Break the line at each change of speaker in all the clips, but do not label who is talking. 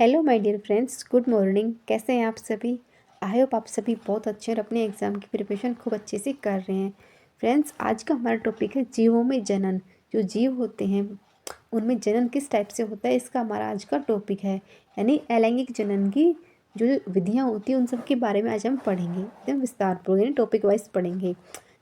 Hello my dear friends, good morning. कैसे हैं आप सभी? आई होप आप सभी बहुत अच्छे और अपने एग्ज़ाम की प्रिपरेशन खूब अच्छे से कर रहे हैं। फ्रेंड्स, आज का हमारा टॉपिक है जीवों में जनन। जो जीव होते हैं उनमें जनन किस टाइप से होता है, इसका हमारा आज का टॉपिक है। यानी अलैंगिक जनन की जो विधियाँ होती हैं उन सब के बारे में आज हम पढ़ेंगे, एकदम विस्तारपूर्वक, यानी टॉपिक वाइज पढ़ेंगे।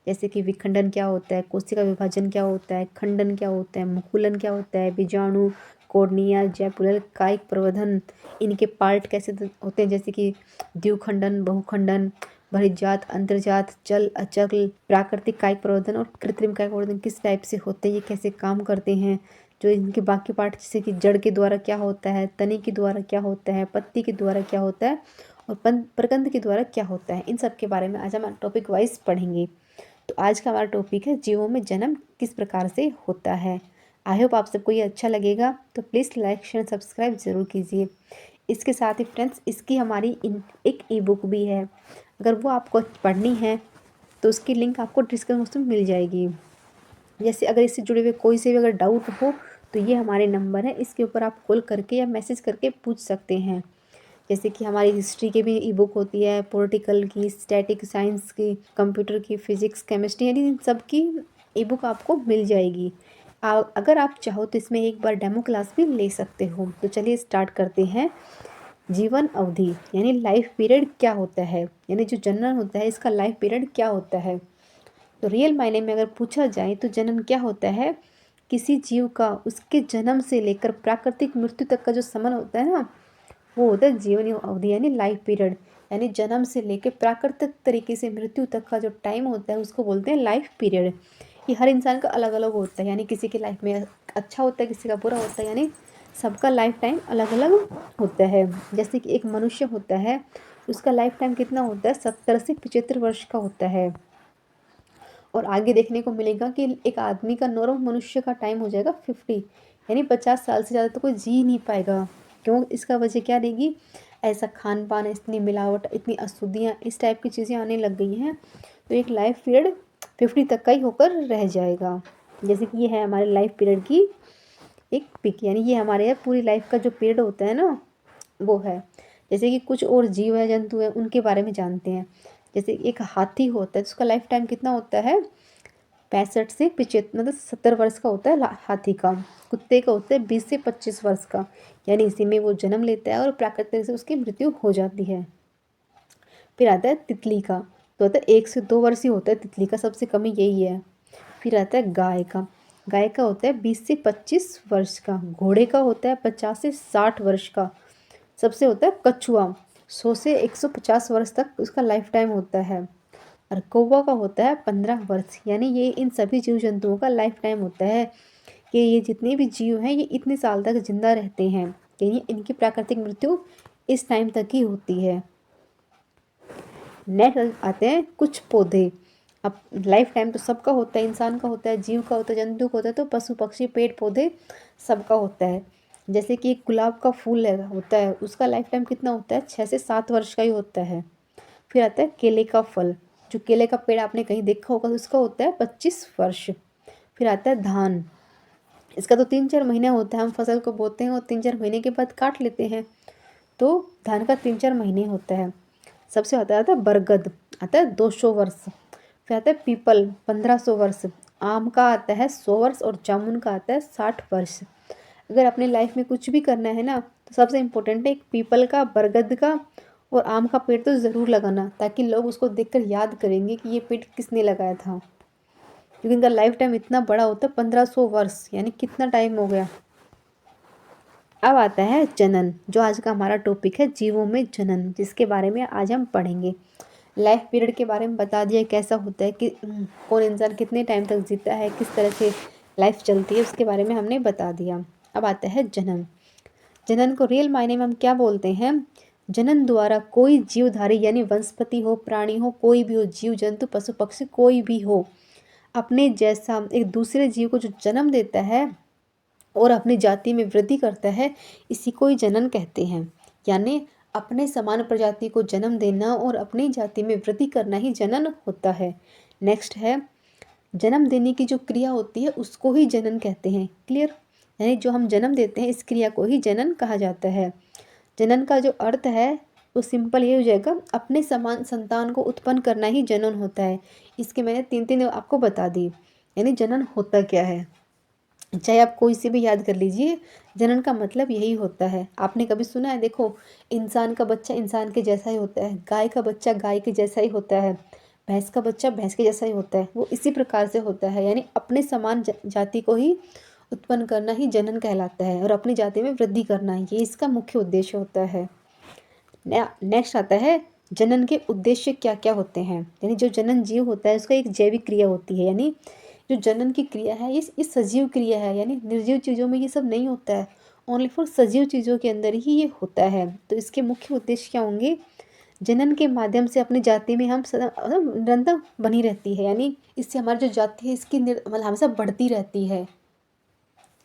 जैसे कि विखंडन क्या होता है, कोशिका विभाजन क्या होता है, खंडन क्या होता है, मुकुलन क्या होता है, बीजाणु, कोर्निया, जैपुलर, कायिक प्रवर्धन, इनके पार्ट कैसे होते हैं, जैसे कि द्विखंडन, बहुखंडन, बहिर्जात, अंतर्जात, चल अचल, प्राकृतिक कायिक प्रवर्धन और कृत्रिम कायिक प्रवर्धन किस टाइप से होते हैं, ये कैसे काम करते हैं। जो इनके बाकी पार्ट जैसे कि जड़ के द्वारा क्या होता है, तने के द्वारा क्या होता है, पत्ती के द्वारा क्या होता है और प्रकंद के द्वारा क्या होता है, इन सब के बारे में आज हम टॉपिक वाइज पढ़ेंगे। तो आज का हमारा टॉपिक है जीवों में जन्म किस प्रकार से होता है। आई होप आप सबको ये अच्छा लगेगा, तो प्लीज़ लाइक शेयर सब्सक्राइब ज़रूर कीजिए। इसके साथ ही फ्रेंड्स, इसकी हमारी एक ई बुक भी है। अगर वो आपको पढ़नी है तो उसकी लिंक आपको डिस्क्रिप्शन बॉक्स में मिल जाएगी। जैसे अगर इससे जुड़े हुए कोई से भी अगर डाउट हो तो ये हमारे नंबर है, इसके ऊपर आप कॉल करके या मैसेज करके पूछ सकते हैं। जैसे कि हमारी हिस्ट्री की भी ई बुक होती है, पॉलिटिकल की, स्टैटिक साइंस की, कंप्यूटर की, फिजिक्स, केमिस्ट्री, यानी इन सब की ई बुक आपको मिल जाएगी। अगर आप चाहो तो इसमें एक बार डेमो क्लास भी ले सकते हो। तो चलिए स्टार्ट करते हैं। जीवन अवधि यानी लाइफ पीरियड क्या होता है, यानी जो जनन होता है इसका लाइफ पीरियड क्या होता है। तो रियल मायने में अगर पूछा जाए तो जनन क्या होता है, किसी जीव का उसके जन्म से लेकर प्राकृतिक मृत्यु तक का जो समय होता है ना, वो होता है जीवन अवधि यानी लाइफ पीरियड। यानी जन्म से लेकर प्राकृतिक तरीके से मृत्यु तक का जो टाइम होता है उसको बोलते हैं लाइफ पीरियड। ये हर इंसान का अलग अलग होता है, यानी किसी की लाइफ में अच्छा होता है, किसी का बुरा होता है, यानी सबका लाइफ टाइम अलग अलग होता है। जैसे कि एक मनुष्य होता है, उसका लाइफ टाइम कितना होता है, 70 से 75 वर्ष का होता है। और आगे देखने को मिलेगा कि एक आदमी का, नॉर्मल मनुष्य का टाइम हो जाएगा 50, यानी 50 साल से ज़्यादा तो कोई जी नहीं पाएगा। क्यों? इसका वजह क्या रहेगी, ऐसा खान पान, इतनी मिलावट, इतनी अशुद्धियाँ, इस टाइप की चीज़ें आने लग गई हैं, तो एक लाइफ पीरियड 50 तक का ही होकर रह जाएगा। जैसे कि ये है हमारे लाइफ पीरियड की एक पिक, यानी ये हमारे पूरी लाइफ का जो पीरियड होता है ना, वो है। जैसे कि कुछ और जीव है, जंतु है, उनके बारे में जानते हैं। जैसे एक हाथी होता है, तो उसका लाइफ टाइम कितना होता है, 65 से 75, मतलब 70 वर्ष का होता है हाथी का। कुत्ते का होता है 20 से 25 वर्ष का, यानी इसी में वो जन्म लेता है और प्राकृतिक से उसकी मृत्यु हो जाती है। फिर आता है तितली का, तो होता है 1 से 2 वर्ष ही होता है तितली का, सबसे कम ही यही है। फिर आता है गाय का, गाय का होता है 20 से 25 वर्ष का। घोड़े का होता है 50 से 60 वर्ष का। सबसे होता है कछुआ, 100 से 150 वर्ष तक उसका लाइफ टाइम होता है। और कौवा का होता है 15 वर्ष। यानी ये इन सभी जीव जंतुओं का लाइफ टाइम होता है कि ये जितने भी जीव हैं ये इतने साल तक जिंदा रहते हैं, यानी इनकी प्राकृतिक मृत्यु इस टाइम तक ही होती है। नेक्स्ट आते हैं कुछ पौधे। अब लाइफ टाइम तो सबका होता है, इंसान का होता है, जीव का होता है, जंतु का होता है, तो पशु पक्षी पेड़ पौधे सबका होता है। जैसे कि एक गुलाब का फूल होता है, उसका लाइफ टाइम कितना होता है, 6 से 7 वर्ष का ही होता है। फिर आता है केले का फल, जो केले का पेड़ आपने कहीं देखा होगा, तो उसका होता है 25 वर्ष। फिर आता है धान, इसका तो 3-4 महीने होता है, हम फसल को बोते हैं और 3-4 महीने के बाद काट लेते हैं, तो धान का 3-4 महीने होता है। सबसे आता है बरगद, आता है 200 वर्ष। फिर आता है पीपल, 1500 वर्ष। आम का आता है 100 वर्ष और जामुन का आता है 60 वर्ष। अगर अपने लाइफ में कुछ भी करना है ना, तो सबसे इम्पोर्टेंट है एक पीपल का, बरगद का और आम का पेड़ तो ज़रूर लगाना, ताकि लोग उसको देखकर याद करेंगे कि ये पेड़ किसने लगाया था। क्योंकि इनका लाइफ टाइम इतना बड़ा होता है, 1500 वर्ष, यानी कितना टाइम हो गया। अब आता है जनन, जो आज का हमारा टॉपिक है, जीवों में जनन, जिसके बारे में आज हम पढ़ेंगे। लाइफ पीरियड के बारे में बता दिया कैसा होता है, कि कौन इंसान कितने टाइम तक जीता है, किस तरह से लाइफ चलती है, उसके बारे में हमने बता दिया। अब आता है जनन। जनन को रियल मायने में हम क्या बोलते हैं, जनन द्वारा कोई जीवधारी यानी वनस्पति हो, प्राणी हो, कोई भी हो, जीव जंतु पशु पक्षी कोई भी हो, अपने जैसा एक दूसरे जीव को जो जन्म देता है और अपनी जाति में वृद्धि करता है, इसी को ही जनन कहते हैं। यानी अपने समान प्रजाति को जन्म देना और अपनी जाति में वृद्धि करना ही जनन होता है। नेक्स्ट है, जन्म देने की जो क्रिया होती है उसको ही जनन कहते हैं। क्लियर? यानी जो हम जन्म देते हैं इस क्रिया को ही जनन कहा जाता है। जनन का जो अर्थ है वो सिंपल ये हो जाएगा, अपने समान संतान को उत्पन्न करना ही जनन होता है। इसके मैंने तीन तीन आपको बता दी। यानी जनन होता क्या है, चाहे आप कोई से भी याद कर लीजिए, जनन का मतलब यही होता है। आपने कभी सुना है, देखो, इंसान का बच्चा इंसान के जैसा ही होता है, गाय का बच्चा गाय के जैसा ही होता है, भैंस का बच्चा भैंस के जैसा ही होता है, वो इसी प्रकार से होता है। यानी अपने समान जाति को ही उत्पन्न करना ही जनन कहलाता है, और अपनी जाति में वृद्धि करना ही, ये इसका मुख्य उद्देश्य होता है। नेक्स्ट आता है, जनन के उद्देश्य क्या क्या होते हैं। यानी जो जनन जीव होता है उसका एक जैविक क्रिया होती है। यानी जो जनन की क्रिया है ये सजीव क्रिया है, यानी निर्जीव चीज़ों में ये सब नहीं होता है, ओनली फॉर सजीव चीज़ों के अंदर ही ये होता है। तो इसके मुख्य उद्देश्य क्या होंगे, जनन के माध्यम से अपनी जाति में हम निरंतर बनी रहती है, यानी इससे हमारी जो जाति है इसकी मतलब हमेशा बढ़ती रहती है।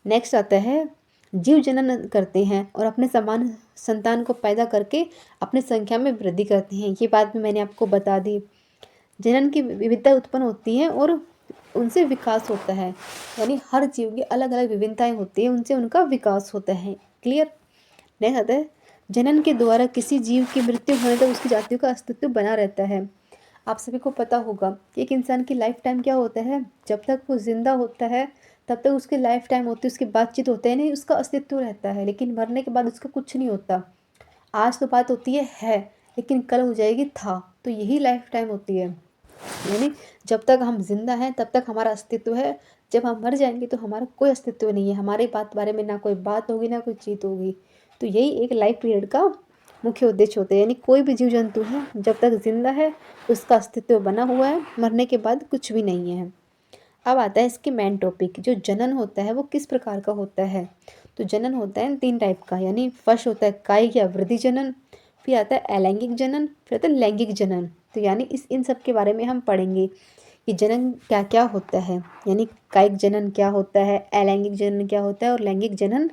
नेक्स्ट आता है, जीव जनन करते हैं और अपने समान संतान को पैदा करके अपनी संख्या में वृद्धि करते हैं। ये बात भी मैंने आपको बता दी। जनन की विविधता उत्पन्न होती है और उनसे विकास होता है, यानी हर जीव की अलग अलग विभिन्नताएं होती हैं, उनसे उनका विकास होता है। क्लियर। नेक्स्ट आता है, जनन के द्वारा किसी जीव की मृत्यु होने तक उसकी जाति का अस्तित्व बना रहता है। आप सभी को पता होगा कि एक इंसान की लाइफ टाइम क्या होता है, जब तक वो जिंदा होता है तब तक उसकी लाइफ टाइम होती है, उसकी बातचीत होते हैं, नहीं उसका अस्तित्व रहता है, लेकिन मरने के बाद उसका कुछ नहीं होता। आज तो बात होती है लेकिन कल हो जाएगी था। तो यही लाइफ टाइम होती है, यानी जब तक हम जिंदा हैं तब तक हमारा अस्तित्व है, जब हम मर जाएंगे तो हमारा कोई अस्तित्व नहीं है, हमारे बारे में ना कोई बात होगी ना कोई चीत होगी। तो यही एक लाइफ पीरियड का मुख्य उद्देश्य होता है। यानी कोई भी जीव जंतु है जब तक जिंदा है उसका अस्तित्व बना हुआ है, मरने के बाद कुछ भी नहीं है। अब आता है इसकी मेन टॉपिक, जो जनन होता है वो किस प्रकार का होता है। तो जनन होता है 3 टाइप का, यानी फर्स्ट होता है कायिक या वृद्धि जनन, फिर आता है अलैंगिक जनन, फिर आता है लैंगिक जनन। तो यानी इन सब के बारे में हम पढ़ेंगे कि जनन क्या क्या होता है, यानी कायिक जनन क्या होता है, अलैंगिक जनन क्या होता है और लैंगिक जनन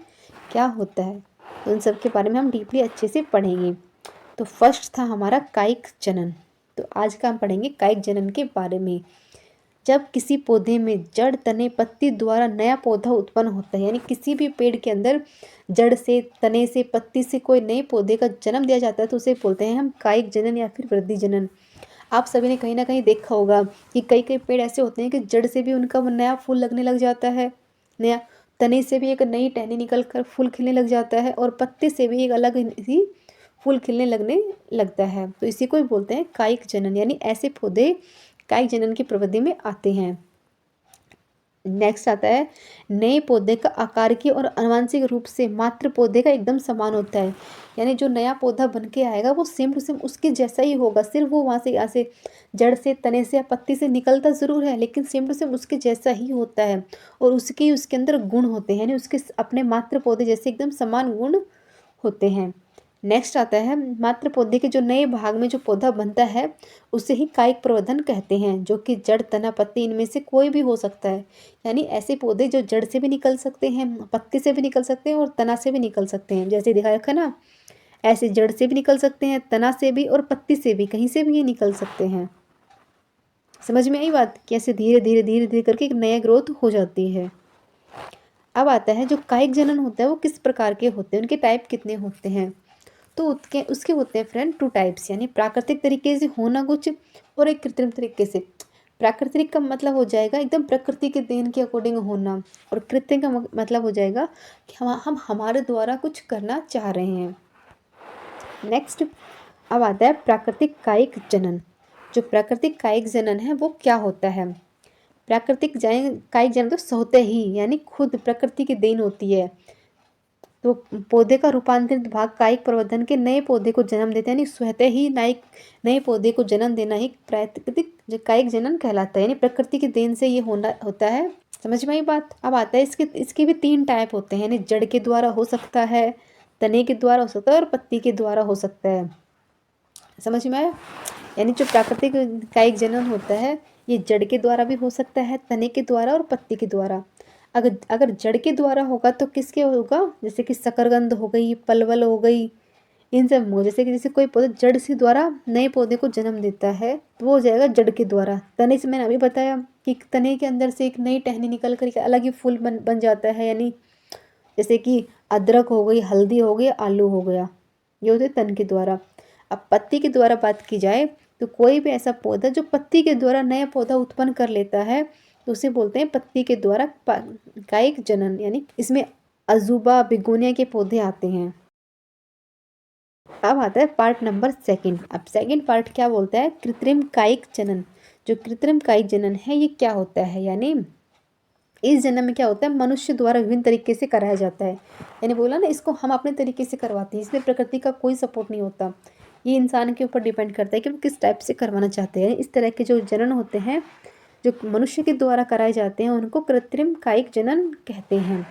क्या होता है। तो उन सब के बारे में हम डीपली अच्छे से पढ़ेंगे। तो फर्स्ट था हमारा कायिक जनन। तो आज का हम पढ़ेंगे कायिक जनन के बारे में। जब किसी पौधे में जड़, तने, पत्ती द्वारा नया पौधा उत्पन्न होता है, यानी किसी भी पेड़ के अंदर जड़ से, तने से, पत्ती से कोई नए पौधे का जन्म दिया जाता है तो उसे बोलते हैं हम कायिक जनन या फिर वृद्धि जनन। आप सभी ने कहीं ना कहीं देखा होगा कि कई कई पेड़ ऐसे होते हैं कि जड़ से भी उनका नया फूल लगने लग जाता है, नया तने से भी एक नई टहनी निकल कर फूल खिलने लग जाता है, और पत्ते से भी एक अलग ही फूल खिलने लगने लगता है। तो इसी को भी बोलते हैं कायिक जनन, यानी ऐसे पौधे कायिक जनन की प्रवृत्ति में आते हैं। नेक्स्ट आता है, नए पौधे का आकारिकी और आनुवंशिक रूप से मातृ पौधे का एकदम समान होता है। यानी जो नया पौधा बन के आएगा वो सेम टू सेम उसके जैसा ही होगा, सिर्फ वो वहाँ से यहाँ से जड़ से, तने से या पत्ती से निकलता ज़रूर है, लेकिन सेम टू सेम उसके जैसा ही होता है, और उसके अंदर गुण होते हैं, यानी उसके अपने मातृ पौधे जैसे एकदम समान गुण होते हैं। नेक्स्ट आता है, मातृ पौधे के जो नए भाग में जो पौधा बनता है उसे ही कायिक प्रवर्धन कहते हैं, जो कि जड़, तना, पत्ती इनमें से कोई भी हो सकता है। यानी ऐसे पौधे जो जड़ से भी निकल सकते हैं, पत्ती से भी निकल सकते हैं और तना से भी निकल सकते हैं, जैसे दिखाया रखा ना, ऐसे जड़ से भी निकल सकते हैं, तना से भी और पत्ती से भी, कहीं से भी ये निकल सकते हैं। समझ में आई बात, कैसे धीरे धीरे धीरे धीरे करके एक नया ग्रोथ हो जाती है। अब आता है जो कायिक जनन होता है वो किस प्रकार के होते हैं, उनके टाइप कितने होते हैं। तो उसके होते हैं फ्रेंड 2 टाइप्स, यानी प्राकृतिक तरीके से होना कुछ और एक कृत्रिम तरीके से। प्राकृतिक का मतलब हो जाएगा एकदम प्रकृति के देन के अकॉर्डिंग होना, और कृत्रिम का मतलब हो जाएगा कि हम हमारे द्वारा कुछ करना चाह रहे हैं। नेक्स्ट अब आता है प्राकृतिक कायिक जनन। जो प्राकृतिक कायिक जनन है वो क्या होता है। प्राकृतिक कायिक जनन तो स्वतः ही, यानी खुद प्रकृति की देन होती है। तो पौधे का रूपांतरित भाग कायिक प्रवर्धन के नए पौधे को जन्म देते हैं, यानी स्वतः ही नए पौधे को जन्म देना ही प्राकृतिक कायिक जनन कहलाता है, यानी प्रकृति की देन से ये होना होता है। समझ में आई बात। अब आता है इसके भी 3 टाइप होते हैं, यानी जड़ के द्वारा हो सकता है, तने के द्वारा हो सकता है और पत्ती के द्वारा हो सकता है। समझ में आया। यानी जो प्राकृतिक कायिक जनन होता है ये जड़ के द्वारा भी हो सकता है, तने के द्वारा और पत्ती के द्वारा। अगर जड़ के द्वारा होगा तो किसके होगा, जैसे कि शकरकंद हो गई, पलवल हो गई, इन सब हो, जैसे कोई पौधा जड़ से द्वारा नए पौधे को जन्म देता है तो वो हो जाएगा जड़ के द्वारा। तने से मैंने अभी बताया कि तने के अंदर से एक नई टहनी निकल कर के अलग ही फूल बन जाता है, यानी जैसे कि अदरक हो गई, हल्दी हो गई, आलू हो गया, ये होते हैं तन के द्वारा। अब पत्ती के द्वारा बात की जाए तो कोई भी ऐसा पौधा जो पत्ती के द्वारा नया पौधा उत्पन्न कर लेता है तो उसे बोलते हैं पत्ती के द्वारा कायिक जनन, यानी इसमें अजूबा बिगोनिया के पौधे आते हैं। अब आता है पार्ट नंबर सेकंड। अब सेकंड पार्ट क्या बोलता है, कृत्रिम कायिक जनन। जो कृत्रिम कायिक जनन है ये क्या होता है, यानी इस जन्म में क्या होता है, मनुष्य द्वारा विभिन्न तरीके से कराया जाता है। यानी बोला ना, इसको हम अपने तरीके से करवाते हैं, इसमें प्रकृति का कोई सपोर्ट नहीं होता। ये इंसान के ऊपर डिपेंड करता है कि वो किस टाइप से करवाना चाहते हैं। इस तरह के जो जनन होते हैं जो मनुष्य के द्वारा कराए जाते हैं उनको कृत्रिम कायिक जनन कहते हैं।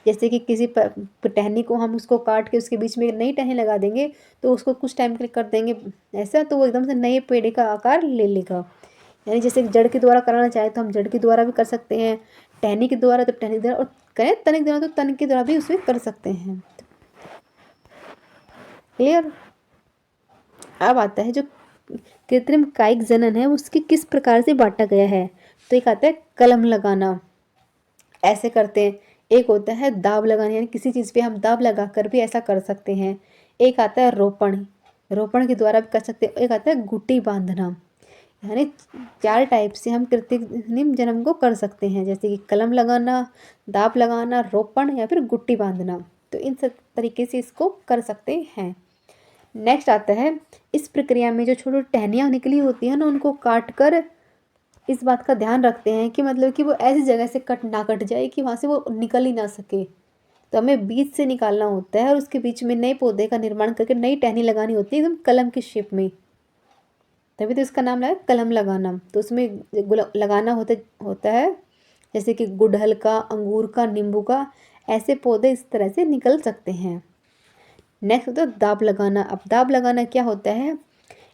जैसे कि किसी टहनी को हम उसको काट के उसके बीच में नई टहनी लगा देंगे तो उसको कुछ टाइम के लिए कर देंगे ऐसा, तो वो एकदम से नए पेड़ का आकार ले लेगा। यानी जैसे जड़ के द्वारा कराना चाहे तो हम जड़ के द्वारा भी कर सकते हैं, टहनी के द्वारा तो टहनी के द्वारा, और करें तन के द्वारा तो तन के द्वारा भी उसमें कर सकते हैं। क्लियर। अब आता है जो कृत्रिम कायिक जनन है उसकी किस प्रकार से बांटा गया है। तो एक आता है कलम लगाना, ऐसे करते हैं। एक होता है दाब लगाना, यानी किसी चीज़ पे हम दाब लगा कर भी ऐसा कर सकते हैं। एक आता है रोपण, रोपण के द्वारा भी कर सकते हैं। एक आता है गुट्टी बांधना, यानी 4 टाइप से हम कृत्रिम जन्म को कर सकते हैं, जैसे कि कलम लगाना, दाब लगाना, रोपण या फिर गुट्टी बांधना। तो इन सब तरीके से इसको कर सकते हैं। नेक्स्ट आता है, इस प्रक्रिया में जो छोटी टहनियाँ निकली होती हैं ना उनको काट कर इस बात का ध्यान रखते हैं कि मतलब कि वो ऐसी जगह से कट जाए कि वहाँ से वो निकल ही ना सके। तो हमें बीज से निकालना होता है और उसके बीच में नए पौधे का निर्माण करके नई टहनी लगानी होती है एकदम कलम की शेप में, तभी तो इसका नाम लगा कलम लगाना। तो उसमें लगाना होता है जैसे कि गुड़हल का, अंगूर का, नींबू का, ऐसे पौधे इस तरह से निकल सकते हैं। नेक्स्ट होता है दाब लगाना। अब दाब लगाना क्या होता है,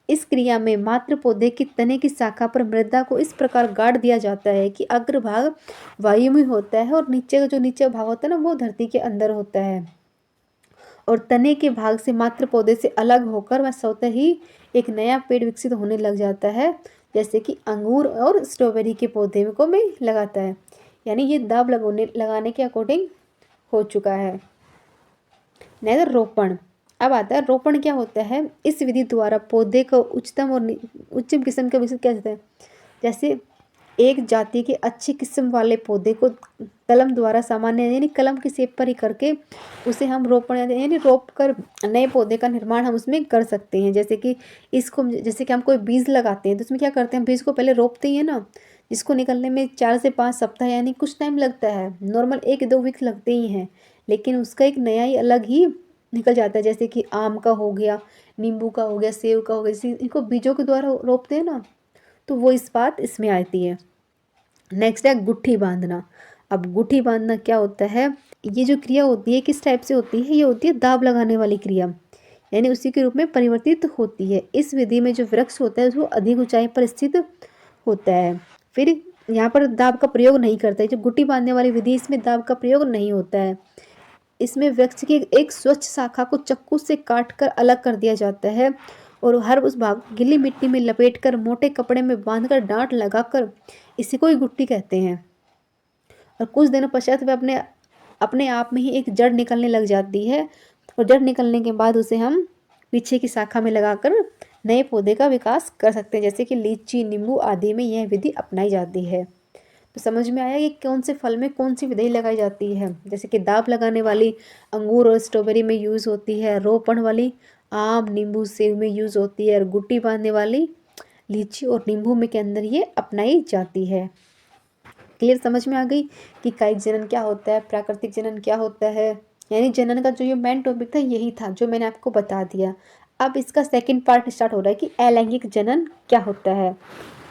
इस क्रिया में मात्र पौधे की तने की शाखा पर मृदा को इस प्रकार गाड़ दिया जाता है कि अग्रभाग वायु में होता है और नीचे का जो नीचे भाग होता है ना वो धरती के अंदर होता है, और तने के भाग से मात्र पौधे से अलग होकर वह स्वतः ही एक नया पेड़ विकसित होने लग जाता है, जैसे कि अंगूर और स्ट्रॉबेरी के पौधे को में लगाता है। यानी ये दाब लगाने के अकॉर्डिंग हो चुका है। नहीं, रोपण। अब आता है रोपण क्या होता है, इस विधि द्वारा पौधे को उच्चतम और उच्चम किस्म का विकसित किया जाता है। जैसे एक जाति के अच्छी किस्म वाले पौधे को कलम द्वारा सामान्य यानी कलम की शेप पर ही करके उसे हम रोपण यानी रोप कर नए पौधे का निर्माण हम उसमें कर सकते हैं। जैसे कि जैसे कि हम कोई बीज लगाते हैं तो उसमें क्या करते हैं, बीज को पहले रोपते ही है ना, जिसको निकलने में 4 से 5 सप्ताह यानी कुछ टाइम लगता है, नॉर्मल 1-2 वीक लगते ही हैं, लेकिन उसका एक नया ही अलग ही निकल जाता है। जैसे कि आम का हो गया, नींबू का हो गया, सेब का हो गया, जैसे इनको बीजों के द्वारा रोपते हैं ना, तो वो इस बात इसमें आती है। नेक्स्ट है गुट्ठी बांधना। अब गुट्ठी बांधना क्या होता है, ये जो क्रिया होती है किस टाइप से होती है, ये होती है दाब लगाने वाली क्रिया, यानी उसी के रूप में परिवर्तित होती है। इस विधि में जो वृक्ष होता है वो अधिक ऊंचाई पर स्थित होता है। फिर यहाँ पर दाब का प्रयोग नहीं करता है। जो गुट्ठी बांधने वाली विधि इसमें दाब का प्रयोग नहीं होता है। इसमें वृक्ष की एक स्वच्छ शाखा को चाकू से काट कर अलग कर दिया जाता है और हर उस भाग गीली मिट्टी में लपेटकर मोटे कपड़े में बांधकर डांट लगाकर इसी को ही गुट्टी कहते हैं। और कुछ दिनों पश्चात वह अपने अपने आप में ही एक जड़ निकलने लग जाती है, और जड़ निकलने के बाद उसे हम पीछे की शाखा में लगाकर नए पौधे का विकास कर सकते हैं, जैसे कि लीची, नींबू आदि में यह विधि अपनाई जाती है। तो समझ में आया कि कौन से फल में कौन सी विधि लगाई जाती है। जैसे कि दाब लगाने वाली अंगूर और स्ट्रॉबेरी में यूज़ होती है, रोपण वाली आम, नींबू, सेब में यूज़ होती है, और गुट्टी बांधने वाली लीची और नींबू में के अंदर ये अपनाई जाती है। क्लियर, समझ में आ गई कि कायिक जनन क्या होता है, प्राकृतिक जनन क्या होता है। यानी जनन का जो ये मेन टॉपिक था यही था जो मैंने आपको बता दिया। अब इसका सेकंड पार्ट स्टार्ट हो रहा है कि अलैंगिक जनन क्या होता है।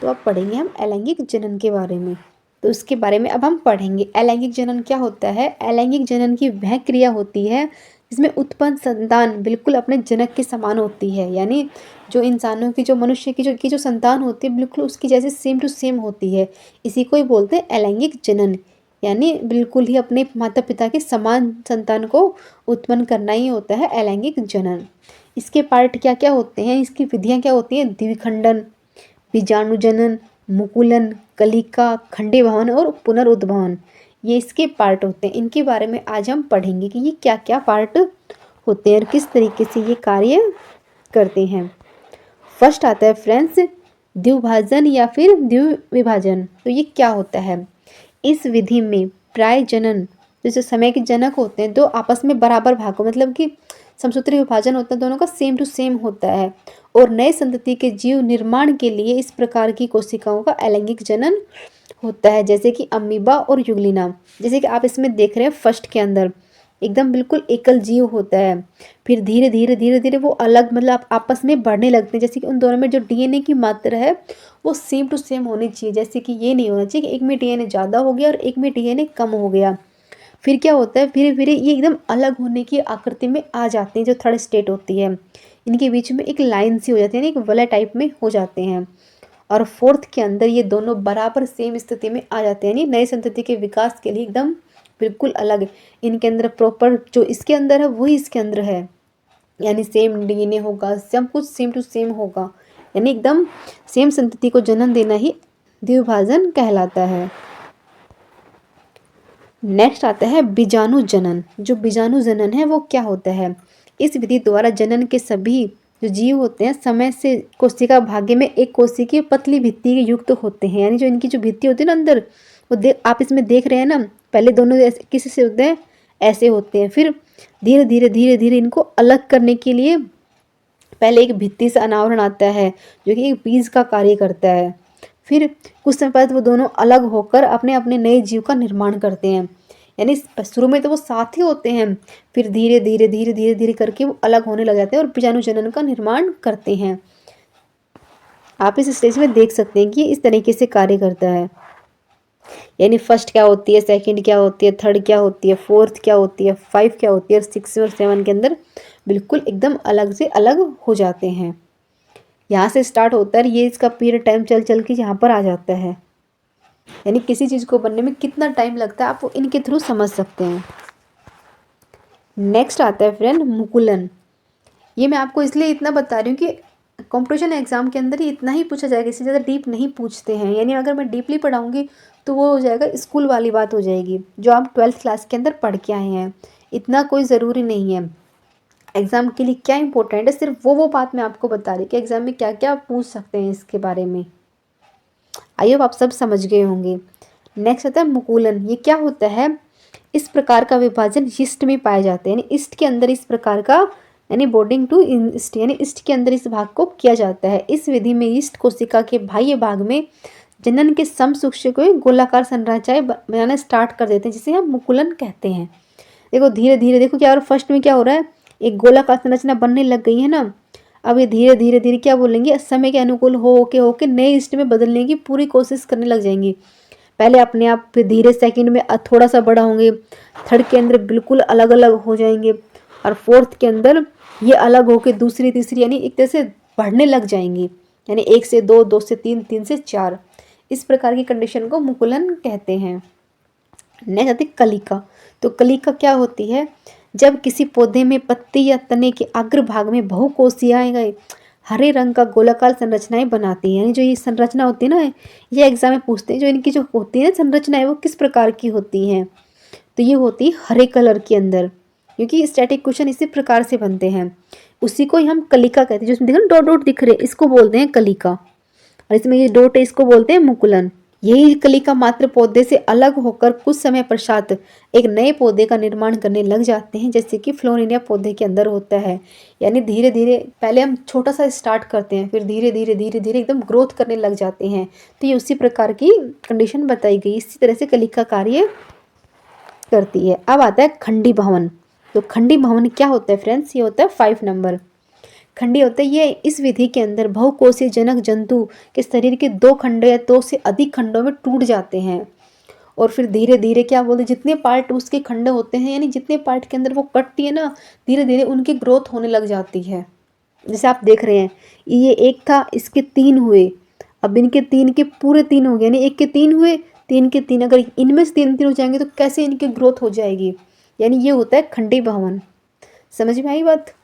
तो अब पढ़ेंगे हम अलैंगिक जनन के बारे में। तो उसके बारे में अब हम पढ़ेंगे अलैंगिक जनन क्या होता है। अलैंगिक जनन की वह क्रिया होती है जिसमें उत्पन्न संतान बिल्कुल अपने जनक के समान होती है, यानी जो इंसानों की जो मनुष्य की जो संतान होती है बिल्कुल उसकी जैसे सेम टू सेम होती है, इसी को ही बोलते हैं अलैंगिक जनन। यानी बिल्कुल ही अपने माता पिता के समान संतान को उत्पन्न करना ही होता है अलैंगिक जनन। इसके पार्ट क्या क्या होते हैं, इसकी विधियाँ क्या होती हैं, द्विखंडन, बीजाणुजनन, मुकुलन, कलिका, खंडीभवन और पुनरुद्भवन, ये इसके पार्ट होते हैं। इनके बारे में आज हम पढ़ेंगे कि ये क्या क्या पार्ट होते हैं और किस तरीके से ये कार्य करते हैं। फर्स्ट आता है फ्रेंड्स द्विभाजन या फिर द्विविभाजन। तो ये क्या होता है? इस विधि में प्राय जनन जैसे समय के जनक होते हैं दो आपस में बराबर भागों मतलब कि समसूत्री विभाजन होता है, दोनों का सेम टू सेम होता है। और नए संतति के जीव निर्माण के लिए इस प्रकार की कोशिकाओं का अलैंगिक जनन होता है, जैसे कि अमीबा और युगलिना। जैसे कि आप इसमें देख रहे हैं फर्स्ट के अंदर एकदम बिल्कुल एकल जीव होता है, फिर धीरे धीरे धीरे धीरे वो अलग मतलब आपस में बढ़ने लगते हैं। जैसे कि उन दोनों में जो डीएनए की मात्रा है वो सेम टू सेम होनी चाहिए, जैसे कि ये नहीं होना चाहिए कि एक में डीएनए ज़्यादा हो गया और एक में डीएनए कम हो गया। फिर क्या होता है धीरे धीरे ये एकदम अलग होने की आकृति में आ जाते हैं। जो थर्ड स्टेट होती है इनके बीच में एक लाइन सी हो जाती है यानी एक वलय टाइप में हो जाते हैं। और फोर्थ के अंदर ये दोनों बराबर सेम स्थिति में आ जाते हैं यानी नई संतति के विकास के लिए एकदम बिल्कुल अलग है। इनके अंदर प्रॉपर जो इसके अंदर है वही इसके अंदर है, यानी सेम डीएनए होगा, सब कुछ सेम टू सेम होगा, यानी एकदम सेम संतति को जन्म देना ही द्विभाजन कहलाता है। नेक्स्ट आता है बीजाणु जनन। जो बीजाणु जनन है वो क्या होता है? इस विधि द्वारा जनन के सभी जो जीव होते हैं समय से कोशिका भाग्य में एक कोशिकीय पतली भित्ति के युक्त होते हैं, यानी जो इनकी जो भित्ति होती है ना अंदर वो आप इसमें देख रहे हैं ना, पहले दोनों किसी से होते हैं ऐसे होते हैं, फिर धीरे धीरे धीरे धीरे इनको अलग करने के लिए पहले एक भित्ति से अनावरण आता है जो कि एक बीज का कार्य करता है। फिर कुछ समय बाद वो दोनों अलग होकर अपने अपने नए जीव का निर्माण करते हैं, यानी शुरू में तो वो साथ ही होते हैं, फिर धीरे धीरे धीरे धीरे धीरे करके वो अलग होने लग जाते हैं और बीजाणु जनन का निर्माण करते हैं। आप इस स्टेज में देख सकते हैं कि इस तरीके से कार्य करता है, यानी फर्स्ट क्या होती है, सेकंड क्या होती है, थर्ड क्या होती है, फोर्थ क्या होती है, 5 क्या होती है और 6 और 7 के अंदर बिल्कुल एकदम अलग से अलग हो जाते हैं। यहाँ से स्टार्ट होता है, ये इसका पीरियड टाइम चल चल के यहाँ पर आ जाता है, यानी किसी चीज़ को बनने में कितना टाइम लगता है आप वो इनके थ्रू समझ सकते हैं। नेक्स्ट आता है फ्रेंड मुकुलन। ये मैं आपको इसलिए इतना बता रही हूँ कि कंपटीशन एग्जाम के अंदर ही इतना ही पूछा जाएगा, इससे ज़्यादा डीप नहीं पूछते हैं, यानी अगर मैं डीपली पढ़ाऊँगी तो वो हो जाएगा स्कूल वाली बात हो जाएगी जो आप 12th क्लास के अंदर पढ़ के आए हैं। इतना कोई ज़रूरी नहीं है। एग्ज़ाम के लिए क्या इंपॉर्टेंट है सिर्फ वो बात मैं आपको बता रही कि एग्ज़ाम में क्या क्या पूछ सकते हैं इसके बारे में। आई होप आप सब समझ गए होंगे। नेक्स्ट आता है मुकुलन। ये क्या होता है? इस प्रकार का विभाजन यीस्ट में पाए जाते हैं, यानी ईस्ट के अंदर इस प्रकार का यानी बोर्डिंग टू ईस्ट यानी ईस्ट के अंदर इस भाग को किया जाता है। इस विधि में ईस्ट कोशिका के बाह्य भाग में जनन के समसूक्ष्म को गोलाकार संरचनाएं बनाना स्टार्ट कर देते हैं, जिसे हम मुकुलन कहते हैं। देखो धीरे धीरे देखो क्या, और फर्स्ट में क्या हो रहा है, एक गोलाकार संरचना बनने लग गई है ना। अब ये धीरे धीरे धीरे क्या बोलेंगे, समय के अनुकूल होके नए ईस्ट में बदलने की पूरी कोशिश करने लग जाएंगी। पहले अपने आप, फिर धीरे सेकंड में थोड़ा सा बड़ा होंगे, थर्ड के अंदर बिल्कुल अलग अलग हो जाएंगे, और फोर्थ के अंदर ये अलग होके दूसरी तीसरी यानी एक तरह से बढ़ने लग जाएंगी, यानी 1 से 2, 2 से 3, 3 से 4। इस प्रकार की कंडीशन को मुकुलन कहते हैं। नेक्स्ट आती है कलिका। तो कलिका क्या होती है? जब किसी पौधे में पत्ती या तने के अग्र भाग में बहुकोशिकाएं हरे रंग का गोलाकार संरचनाएं बनाती हैं, यानी जो ये संरचना होती है ना, ये एग्जाम में पूछते हैं जो इनकी जो होती है ना संरचनाएं वो किस प्रकार की होती हैं। तो ये होती है हरे कलर के अंदर, क्योंकि स्टैटिक क्वेश्चन इसी प्रकार से बनते हैं। उसी को ही हम कलिका कहते हैं। जो इसमें देखो डॉट डॉट दिख रहे इसको बोलते हैं कलिका, और इसमें ये डॉट है इसको बोलते हैं मुकुलन। यही कलिका मात्र पौधे से अलग होकर कुछ समय पश्चात एक नए पौधे का निर्माण करने लग जाते हैं, जैसे कि फ्लोरिनिया पौधे के अंदर होता है। यानी धीरे धीरे पहले हम छोटा सा स्टार्ट करते हैं, फिर धीरे धीरे धीरे धीरे एकदम ग्रोथ करने लग जाते हैं। तो ये उसी प्रकार की कंडीशन बताई गई, इसी तरह से कलिका कार्य करती है। अब आता है खंडी भवन। तो खंडी भवन क्या होता है फ्रेंड्स? ये होता है 5 नंबर। खंडी होता है ये इस विधि के अंदर बहुकोशीय जनक जंतु के शरीर के 2 खंडों या 2 से अधिक खंडों में टूट जाते हैं, और फिर धीरे धीरे क्या बोलते हैं, जितने पार्ट उसके खंड होते हैं यानी जितने पार्ट के अंदर वो कटती है ना, धीरे धीरे उनकी ग्रोथ होने लग जाती है। जैसे आप देख रहे हैं ये एक था, इसके 3 हुए, अब इनके 3 के पूरे 3 हो गए, यानी एक के 3 हुए, 3 के 3, अगर इनमें से 3 हो जाएंगे तो कैसे इनकी ग्रोथ हो जाएगी। यानी ये होता है खंडी भवन। समझ में आई बात?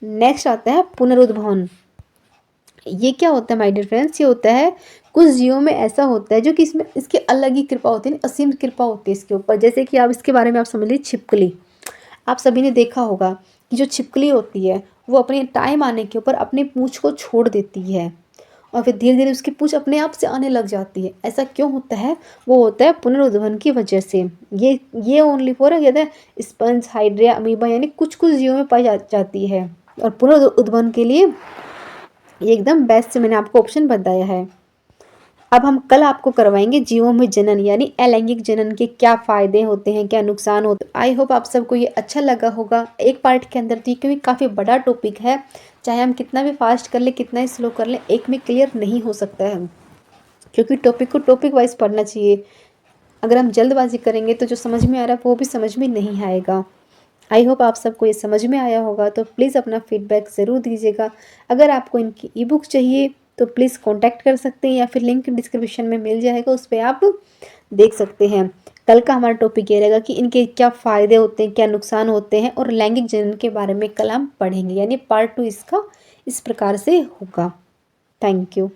नेक्स्ट आता है पुनरुद्भवन। ये क्या होता है माय डियर फ्रेंड्स? ये होता है कुछ जीवों में ऐसा होता है जो कि इसमें इसकी अलग ही कृपा होती है, असीम कृपा होती है इसके ऊपर। जैसे कि आप इसके बारे में आप समझ लीजिए छिपकली। आप सभी ने देखा होगा कि जो छिपकली होती है वो अपने टाइम आने के ऊपर अपनी पूँछ को छोड़ देती है और फिर धीरे धीरे उसकी पूँछ अपने आप से आने लग जाती है। ऐसा क्यों होता है? वो होता है पुनरुद्भवन की वजह से। ये ओनली फॉर कहते हैं स्पंज, हाइड्रिया, अमीबा यानी कुछ कुछ जीवों में पाई जाती है। और पुनरुद्भवन के लिए ये एकदम बेस्ट मैंने आपको ऑप्शन बताया है। अब हम कल आपको करवाएंगे जीवों में जनन यानी अलैंगिक जनन के क्या फ़ायदे होते हैं, क्या नुकसान होते हैं। आई होप आप सबको ये अच्छा लगा होगा एक पार्ट के अंदर, तो क्योंकि काफ़ी बड़ा टॉपिक है, चाहे हम कितना भी फास्ट कर लें, कितना ही स्लो कर लें, एक में क्लियर नहीं हो सकता है, क्योंकि टॉपिक को टॉपिक वाइज पढ़ना चाहिए। अगर हम जल्दबाजी करेंगे तो जो समझ में आ रहा है वो भी समझ में नहीं आएगा। आई होप आप सबको ये समझ में आया होगा, तो प्लीज़ अपना फीडबैक ज़रूर दीजिएगा। अगर आपको इनकी ई बुक चाहिए तो प्लीज़ कांटेक्ट कर सकते हैं या फिर लिंक डिस्क्रिप्शन में मिल जाएगा, उस पर आप देख सकते हैं। कल का हमारा टॉपिक ये रहेगा कि इनके क्या फ़ायदे होते हैं, क्या नुकसान होते हैं, और लैंगिक जनन के बारे में कल हम पढ़ेंगे, यानी पार्ट 2 इसका इस प्रकार से होगा। Thank you.